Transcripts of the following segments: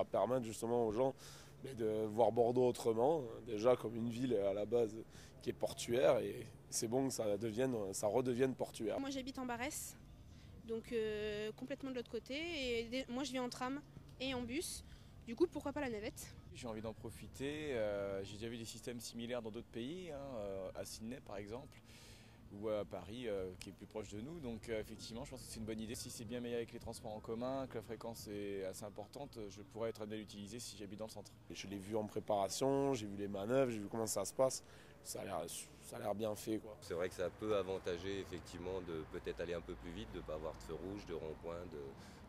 va permettre justement aux gens de voir Bordeaux autrement, déjà comme une ville à la base qui est portuaire, et c'est bon que ça redevienne portuaire. Moi j'habite en Barès, donc complètement de l'autre côté, et moi je viens en tram et en bus, du coup pourquoi pas la navette? J'ai envie d'en profiter, j'ai déjà vu des systèmes similaires dans d'autres pays, à Sydney par exemple, ou à Paris qui est plus proche de nous, donc effectivement je pense que c'est une bonne idée. Si c'est bien meilleur avec les transports en commun, que la fréquence est assez importante, je pourrais être amené à l'utiliser si j'habite dans le centre. Et je l'ai vu en préparation, j'ai vu les manœuvres, j'ai vu comment ça se passe, ça a l'air bien fait, quoi. C'est vrai que ça peut avantager effectivement de peut-être aller un peu plus vite, de ne pas avoir de feu rouge, de rond-point,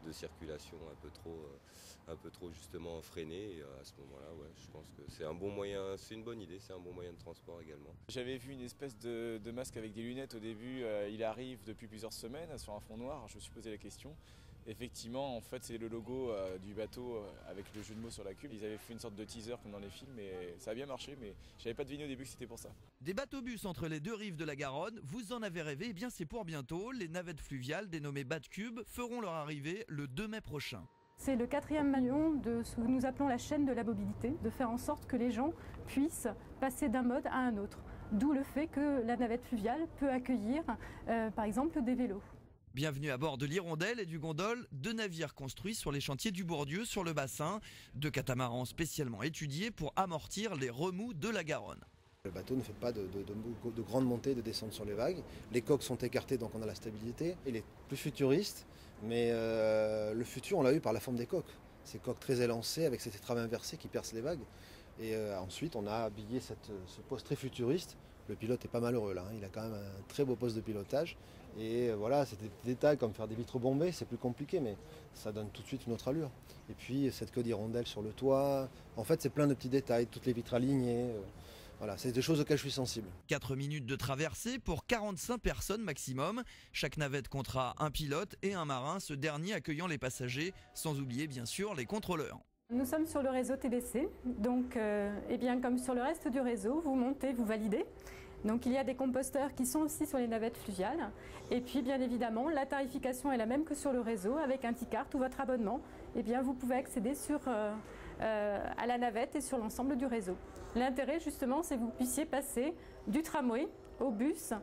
de circulation un peu trop justement freinée. Et à ce moment-là, ouais, je pense que c'est un bon moyen, c'est une bonne idée, c'est un bon moyen de transport également. J'avais vu une espèce de masque avec des lunettes au début, il arrive depuis plusieurs semaines sur un fond noir, je me suis posé la question. Effectivement, en fait, c'est le logo du bateau avec le jeu de mots sur la cuve. Ils avaient fait une sorte de teaser comme dans les films et ça a bien marché, mais j'avais pas deviné au début que c'était pour ça. Des bateaux-bus entre les deux rives de la Garonne, vous en avez rêvé, eh bien c'est pour bientôt. Les navettes fluviales, dénommées Batcube, feront leur arrivée le 2 mai prochain. C'est le 4e maillon de ce que nous appelons la chaîne de la mobilité, de faire en sorte que les gens puissent passer d'un mode à un autre. D'où le fait que la navette fluviale peut accueillir par exemple des vélos. Bienvenue à bord de l'Hirondelle et du Gondole, deux navires construits sur les chantiers du Bourdieu sur le bassin, deux catamarans spécialement étudiés pour amortir les remous de la Garonne. Le bateau ne fait pas de grandes montées, de descentes sur les vagues. Les coques sont écartées, donc on a la stabilité. Il est plus futuriste, mais le futur, on l'a eu par la forme des coques. Ces coques très élancées avec cette étrave inversée qui perce les vagues. Et ensuite, on a habillé ce poste très futuriste. Le pilote est pas malheureux là, il a quand même un très beau poste de pilotage. Et voilà, c'est des petits détails comme faire des vitres bombées, c'est plus compliqué, mais ça donne tout de suite une autre allure. Et puis cette queue d'hirondelle sur le toit, en fait c'est plein de petits détails, toutes les vitres alignées. Voilà, c'est des choses auxquelles je suis sensible. 4 minutes de traversée pour 45 personnes maximum. Chaque navette comptera un pilote et un marin, ce dernier accueillant les passagers, sans oublier bien sûr les contrôleurs. Nous sommes sur le réseau TBC, donc eh bien, comme sur le reste du réseau, vous montez, vous validez. Donc il y a des composteurs qui sont aussi sur les navettes fluviales. Et puis bien évidemment, la tarification est la même que sur le réseau, avec un Ticart ou votre abonnement. Eh bien, vous pouvez accéder à la navette et sur l'ensemble du réseau. L'intérêt justement, c'est que vous puissiez passer du tramway au bus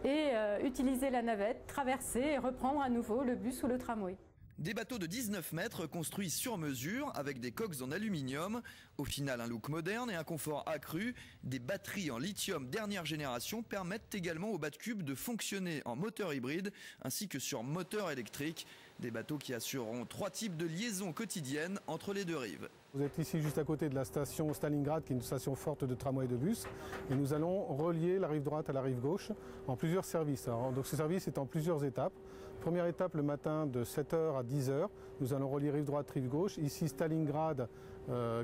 et utiliser la navette, traverser et reprendre à nouveau le bus ou le tramway. Des bateaux de 19 mètres construits sur mesure avec des coques en aluminium. Au final, un look moderne et un confort accru. Des batteries en lithium dernière génération permettent également aux Batcube de fonctionner en moteur hybride ainsi que sur moteur électrique. Des bateaux qui assureront 3 types de liaisons quotidiennes entre les deux rives. Vous êtes ici juste à côté de la station Stalingrad, qui est une station forte de tramway et de bus. Et nous allons relier la rive droite à la rive gauche en plusieurs services. Alors, donc ce service est en plusieurs étapes. Première étape le matin de 7h à 10h. Nous allons relier rive droite, rive gauche. Ici Stalingrad,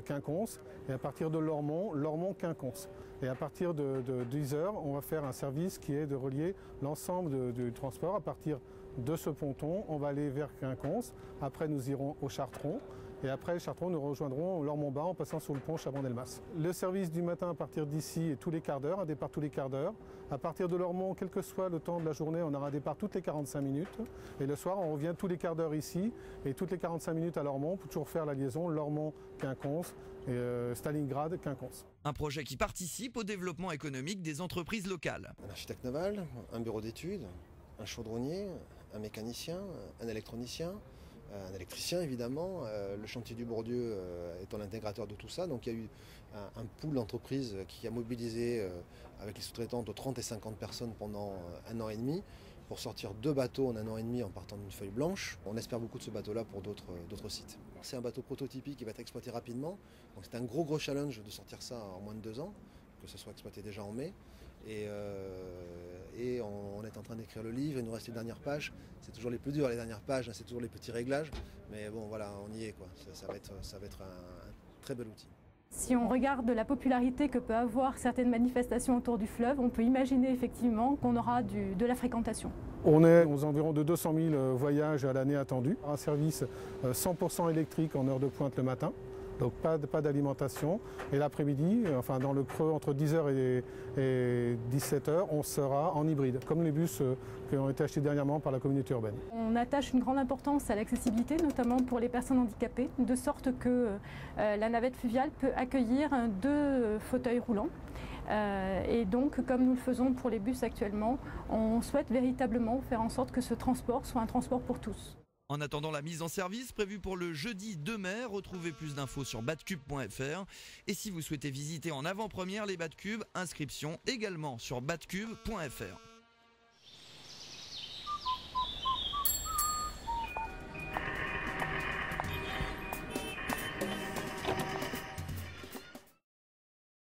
Quinconce. Et à partir de Lormont, Lormont-Quinconce. Et à partir de 10h, on va faire un service qui est de relier l'ensemble du transport. À partir de ce ponton, on va aller vers Quinconce. Après, nous irons au Chartron. Et après le Chartron, nous rejoindrons Lormont-Bas en passant sous le pont Chaban-Delmas. Le service du matin à partir d'ici est tous les quarts d'heure, un départ tous les quarts d'heure. À partir de Lormont, quel que soit le temps de la journée, on aura un départ toutes les 45 minutes. Et le soir, on revient tous les quarts d'heure ici et toutes les 45 minutes à Lormont pour toujours faire la liaison Lormont-Quinconce et Stalingrad-Quinconce. Un projet qui participe au développement économique des entreprises locales. Un architecte naval, un bureau d'études, un chaudronnier, un mécanicien, un électronicien, un électricien évidemment, le chantier du Bourdieu étant l'intégrateur de tout ça. Donc il y a eu un pool d'entreprises qui a mobilisé avec les sous-traitants entre 30 et 50 personnes pendant 1 an et demi pour sortir 2 bateaux en 1 an et demi en partant d'une feuille blanche. On espère beaucoup de ce bateau-là pour d'autres sites. C'est un bateau prototypique qui va être exploité rapidement. Donc c'est un gros challenge de sortir ça en moins de 2 ans, que ce soit exploité déjà en mai. Et on est en train d'écrire le livre, il nous reste les dernières pages. C'est toujours les plus durs, les dernières pages, c'est toujours les petits réglages. Mais bon voilà, on y est quoi. Ça va être un très bel outil. Si on regarde la popularité que peut avoir certaines manifestations autour du fleuve, on peut imaginer effectivement qu'on aura de la fréquentation. On est aux environs de 200 000 voyages à l'année attendus. Un service 100% électrique en heure de pointe le matin. Donc pas d'alimentation. Et l'après-midi, enfin dans le creux entre 10h et 17h, on sera en hybride, comme les bus qui ont été achetés dernièrement par la communauté urbaine. On attache une grande importance à l'accessibilité, notamment pour les personnes handicapées, de sorte que la navette fluviale peut accueillir 2 fauteuils roulants. Et donc, comme nous le faisons pour les bus actuellement, on souhaite véritablement faire en sorte que ce transport soit un transport pour tous. En attendant la mise en service prévue pour le jeudi 2 mai, retrouvez plus d'infos sur batcube.fr. Et si vous souhaitez visiter en avant-première les Batcubes, inscription également sur batcube.fr.